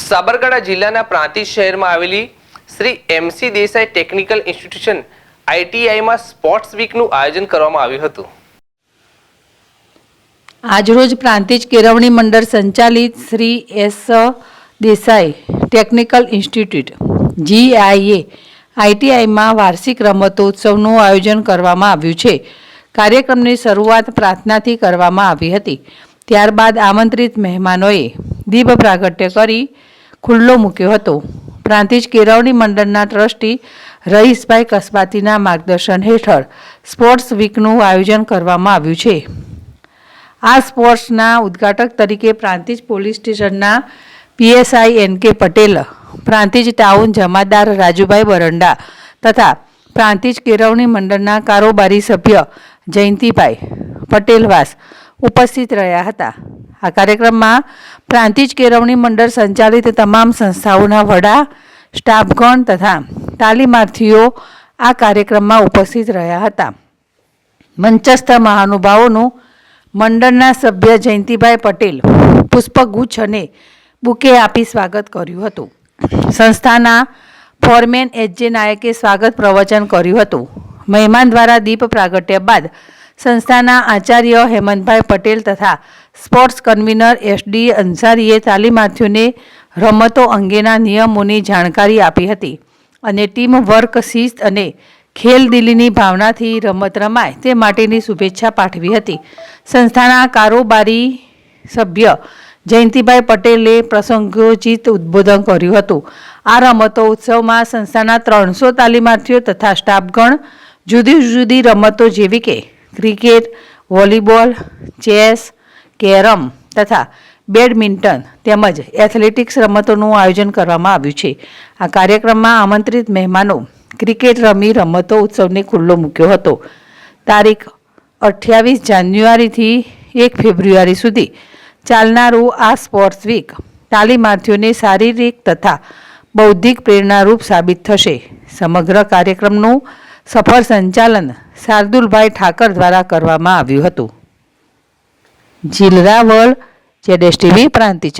સાબરકાંઠા જિલ્લાના પ્રાંતિજ શહેરમાં આવેલી Shri MC Desai technical institution ITIમાં સ્પોર્ટ્સ વીકનું આયોજન કરવામાં આવ્યું હતું। આજરોજ પ્રાંતિજ કેળવણી મંડળ સંચાલિત Shri S Desai technical institute GIAમાં વાર્ષિક રમતોત્સવનું આયોજન કરવામાં આવ્યું છે। કાર્યક્રમની શરૂઆત પ્રાર્થનાથી કરવામાં આવી હતી। ત્યારબાદ આમંત્રિત મહેમાનોએ દીપ પ્રાગટ્ય કરી ખુલ્લો મૂક્યો હતો। પ્રાંતિજ કેળવણી મંડળના ટ્રસ્ટી રહીશભાઈ કસબાતીના માર્ગદર્શન હેઠળ સ્પોર્ટ્સ વીકનું આયોજન કરવામાં આવ્યું છે। આ સ્પોર્ટ્સના ઉદ્ઘાટક તરીકે પ્રાંતિજ પોલીસ સ્ટેશનના PSI NK Patel, Prantij town જમાદાર રાજુભાઈ બરંડા તથા પ્રાંતિજ કેળવણી મંડળના કારોબારી સભ્ય જયંતિભાઈ પટેલવાસ ઉપસ્થિત રહ્યા હતા। આ કાર્યક્રમમાં પ્રાંતિજ કેળવણી મંડળ સંચાલિત તમામ સંસ્થાઓના વડા, સ્ટાફગણ તથા તાલીમાર્થીઓ આ કાર્યક્રમમાં ઉપસ્થિત રહ્યા હતા। મંચસ્થ મહાનુભાવોનું મંડળના સભ્ય જયંતિભાઈ પટેલ પુષ્પગુચ્છ અને બુકે આપી સ્વાગત કર્યું હતું। સંસ્થાના ફોરમેન HJ નાયકે સ્વાગત પ્રવચન કર્યું હતું। મહેમાન દ્વારા દીપ પ્રાગટ્ય બાદ સંસ્થાના આચાર્ય હેમંતભાઈ પટેલ તથા સ્પોર્ટ્સ કન્વીનર SD અંસારીએ તાલીમાર્થીઓને રમતો અંગેના નિયમોની જાણકારી આપી હતી અને ટીમ વર્ક, શિસ્ત અને ખેલદિલીની ભાવનાથી રમત રમાય તે માટેની શુભેચ્છા પાઠવી હતી। સંસ્થાના કારોબારી સભ્ય જયંતિભાઈ પટેલે પ્રસંગોચિત ઉદ્બોધન કર્યું હતું। આ રમતો ઉત્સવમાં સંસ્થાના 300 તાલીમાર્થીઓ તથા સ્ટાફગણ જુદી જુદી રમતો જેવી કે ક્રિકેટ, વોલીબોલ, ચેસ, કેરમ તથા બેડમિન્ટન તેમજ એથ્લેટિક્સ રમતોનું આયોજન કરવામાં આવ્યું છે। આ કાર્યક્રમમાં આમંત્રિત મહેમાનો ક્રિકેટ રમી રમતો ઉત્સવને ખુલ્લો મૂક્યો હતો। તારીખ 28 જાન્યુઆરીથી 1 ફેબ્રુઆરી સુધી ચાલનારું આ સ્પોર્ટ્સ વીક તાલીમાર્થીઓને શારીરિક તથા બૌદ્ધિક પ્રેરણારૂપ સાબિત થશે। સમગ્ર કાર્યક્રમનું સફળ સંચાલન શાર્દુલભાઈ ઠાકર દ્વારા કરવામાં આવ્યું હતું। જીલરાવળ ZSTV પ્રાંતિજ।